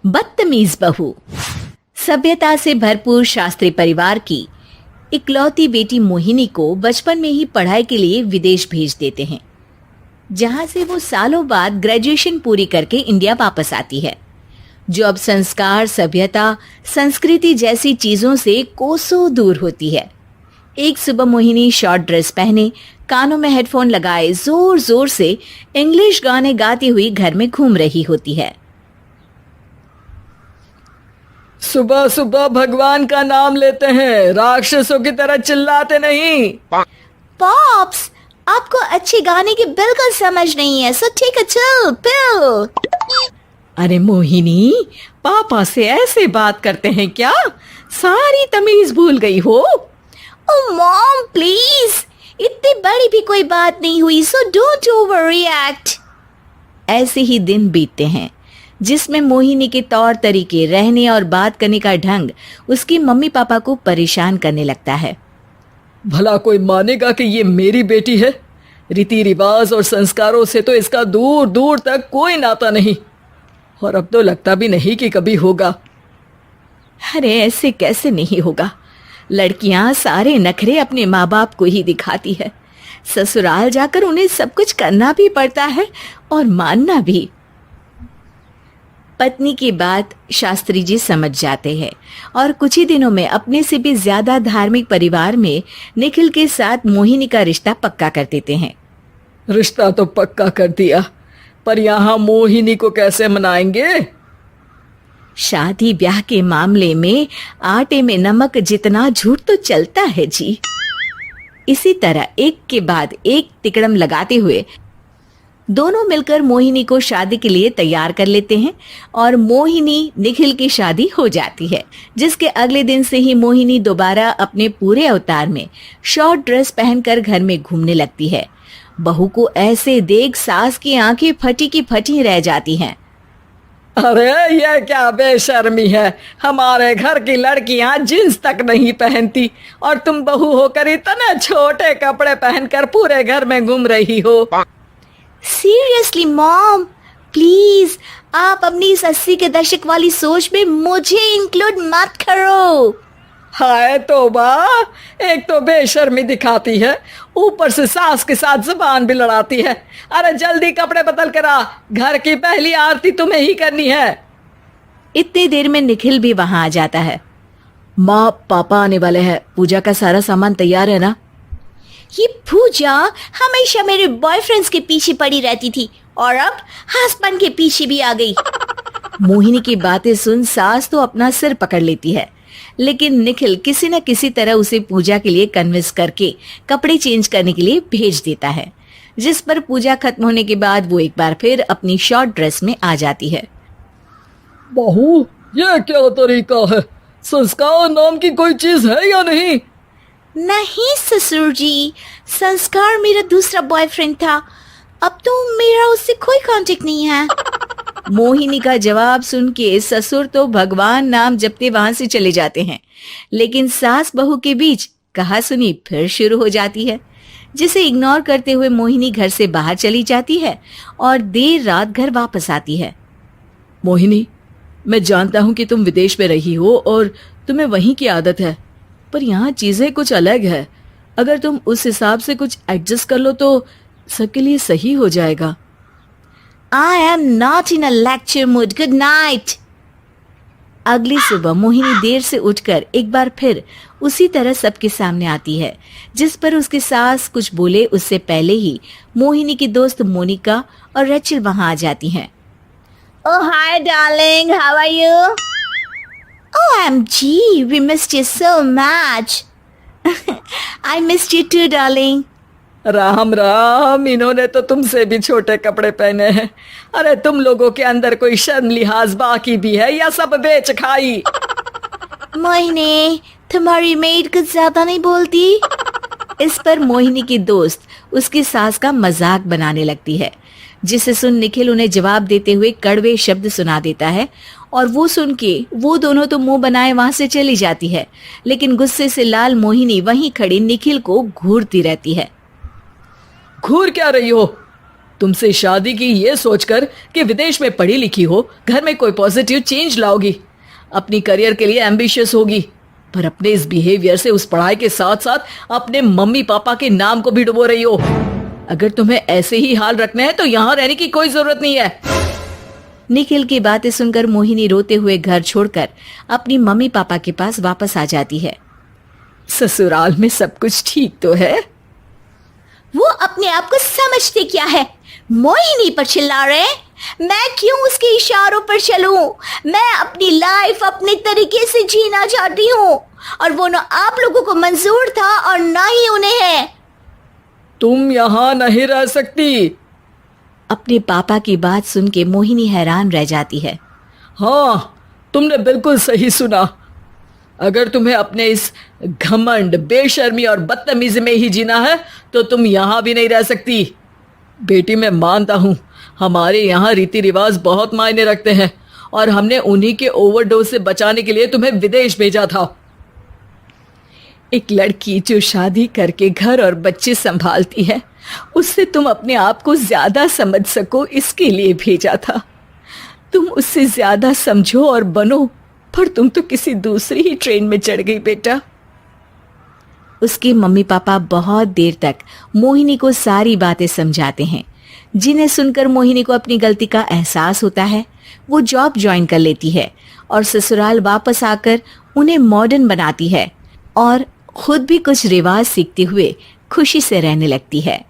बदतमीज बहू। सभ्यता से भरपूर शास्त्री परिवार की इकलौती बेटी मोहिनी को बचपन में ही पढ़ाई के लिए विदेश भेज देते हैं, जहां से वो सालों बाद ग्रेजुएशन पूरी करके इंडिया वापस आती है, जो अब संस्कार, सभ्यता, संस्कृति जैसी चीजों से कोसों दूर होती है। एक सुबह मोहिनी शॉर्ट ड्रेस पहने, कानों में हेडफोन लगाए जोर जोर से इंग्लिश गाने गाती हुई घर में घूम रही होती है। सुबह सुबह भगवान का नाम लेते हैं, राक्षसों की तरह चिल्लाते नहीं। पॉप्स, आपको अच्छे गाने की बिल्कुल समझ नहीं है, so take a chill pill. अरे मोहिनी, पापा से ऐसे बात करते हैं क्या? सारी तमीज भूल गई हो। ओह मॉम प्लीज, इतनी बड़ी भी कोई बात नहीं हुई, सो डोंट ओवर रिएक्ट। ऐसे ही दिन बीतते हैं जिसमें मोहिनी के तौर तरीके, रहने और बात करने का ढंग उसकी मम्मी पापा को परेशान करने लगता है। भला कोई मानेगा कि ये मेरी बेटी है? रीति रिवाज और संस्कारों से तो इसका दूर दूर तक कोई नाता नहीं, और अब तो लगता भी नहीं कि कभी होगा। अरे ऐसे कैसे नहीं होगा? लड़कियां सारे नखरे अपने माँ बाप को ही दिखाती है। ससुराल जाकर उन्हें सब कुछ करना भी पड़ता है और मानना भी। पत्नी की बात शास्त्री जी समझ जाते हैं और कुछ ही दिनों में अपने से भी ज्यादा धार्मिक परिवार में निखिल के साथ मोहिनी का रिश्ता पक्का कर देते हैं। रिश्ता तो पक्का कर दिया, पर यहाँ मोहिनी को कैसे मनाएंगे? शादी ब्याह के मामले में आटे में नमक जितना झूठ तो चलता है जी। इसी तरह एक के बाद एक तिकड़म लगाते हुए दोनों मिलकर मोहिनी को शादी के लिए तैयार कर लेते हैं और मोहिनी निखिल की शादी हो जाती है, जिसके अगले दिन से ही मोहिनी दोबारा अपने पूरे अवतार में शॉर्ट ड्रेस पहनकर घर में घूमने लगती है। बहू को ऐसे देख सास की आंखें फटी की फटी रह जाती हैं। अरे ये क्या बेशर्मी है, हमारे घर की लड़कियां जींस तक नहीं पहनती और तुम बहू होकर इतने छोटे कपड़े पहनकर पूरे घर में घूम रही हो। सीरियसली मॉम, प्लीज आप अपनी इस 80 के दशक वाली सोच में मुझे इंक्लूड मत करो। हाय तौबा, एक तो बेशर्मी दिखाती है, ऊपर से सास के साथ जुबान भी लड़ाती है। अरे जल्दी कपड़े बदल कर आ, घर की पहली आरती तुम्हें ही करनी है। इतनी देर में निखिल भी वहां आ जाता है। माँ, पापा आने वाले हैं, पूजा का सारा सामान तैयार है ना? ये पूजा हमेशा मेरे बॉयफ्रेंड्स के पीछे पड़ी रहती थी और अब हस्बैंड के पीछे भी आ गई। मोहिनी की बातें सुन सास तो अपना सिर पकड़ लेती है, लेकिन निखिल किसी न किसी तरह उसे पूजा के लिए कन्विंस करके कपड़े चेंज करने के लिए भेज देता है, जिस पर पूजा खत्म होने के बाद वो एक बार फिर अपनी शॉर्ट ड्रेस में आ जाती है। बहू, ये क्या तरीका है? संस्कार नाम की कोई चीज है या नहीं? नहीं ससुर जी, संस्कार मेरा दूसरा बॉयफ्रेंड था, अब तो मेरा उससे कोई कांटेक्ट नहीं है। मोहिनी का जवाब सुन के ससुर तो भगवान नाम जपते वहां से चले जाते हैं, लेकिन सास बहू के बीच कहासुनी फिर शुरू हो जाती है, जिसे इग्नोर करते हुए मोहिनी घर से बाहर चली जाती है और देर रात घर वापस आती है। मोहिनी, मैं जानता हूँ कि तुम विदेश में रही हो और तुम्हें वहीं की आदत है, पर यहाँ चीजें कुछ अलग है। अगर तुम उस हिसाब से कुछ एडजस्ट कर लो तो सबके लिए सही हो जाएगा। I am not in a lecture mood. Good night. अगली सुबह मोहिनी देर से उठकर एक बार फिर उसी तरह सबके सामने आती है, जिस पर उसकी सास कुछ बोले उससे पहले ही मोहिनी की दोस्त मोनिका और रेचल वहां आ जाती हैं। Oh hi darling, how are you? OMG, we missed you so much. I missed you too darling. Ram Ram, इन्होंने तो तुमसे भी छोटे कपड़े पहने हैं। अरे तुम लोगों के अंदर कोई शर्म लिहाज बाकी भी है या सब बेच खाई? मोहिनी, तुम्हारी मेड कुछ ज्यादा नहीं बोलती? इस पर मोहिनी की दोस्त उसकी सास का मजाक बनाने लगती है, जिसे सुन निखिल उन्हें जवाब देते हुए कड़वे शब्द सुना देता है और वो सुन के वो दोनों तो मुंह बनाए वहां से चली जाती है, लेकिन गुस्से से लाल मोहिनी वहीं खड़ी निखिल को घूरती रहती है। घूर क्या रही हो? तुमसे शादी की ये सोचकर कि विदेश में पढ़ी लिखी हो, घर में कोई पॉजिटिव चेंज लाओगी, अपनी करियर के लिए एम्बिशियस होगी, पर अपने इस बिहेवियर से उस पढ़ाई के साथ साथ अपने मम्मी पापा के नाम को भी डुबो रही हो। अगर तुम्हें ऐसे ही हाल रखना है तो यहाँ रहने की कोई जरूरत नहीं है। निखिल की बातें सुनकर मोहिनी रोते हुए घर छोड़कर अपनी मम्मी पापा के पास वापस आ जाती है। ससुराल में सब कुछ ठीक तो है? वो अपने आप को समझते क्या है? मोहिनी पर चिल्ला रहे? मैं क्यों उसके इशारों पर चलूं? मैं अपनी लाइफ अपने तरीके से जीना चाहती हूँ और वो ना आप लोगों को मंजूर था और ना ही उन्हें है। तुम यहाँ नहीं रह सकती। अपने पापा की बात सुन के मोहिनी हैरान रह जाती है। हाँ, तुमने बिल्कुल सही सुना। अगर तुम्हें अपने इस घमंड, बेशर्मी और बदतमीजी में ही जीना है तो तुम यहाँ भी नहीं रह सकती। बेटी, मैं मानता हूँ हमारे यहाँ रीति रिवाज बहुत मायने रखते हैं और हमने उन्हीं के ओवरडोज से बचाने के लिए तुम्हें विदेश भेजा था। एक लड़की जो शादी करके घर और बच्चे संभालती है, उससे तुम अपने आप को ज्यादा समझ सको इसके लिए भेजा था। तुम उससे ज्यादा समझो और बनो, पर तुम तो किसी दूसरी ही ट्रेन में चढ़ गई बेटा। उसके मम्मी पापा बहुत देर तक मोहिनी को सारी बातें समझाते हैं, जिन्हें सुनकर मोहिनी को अपनी गलती का एहसास होता है। वो जॉब ज्वाइन कर लेती है और ससुराल वापस आकर उन्हें मॉडर्न बनाती है और खुद भी कुछ रिवाज सीखते हुए खुशी से रहने लगती है।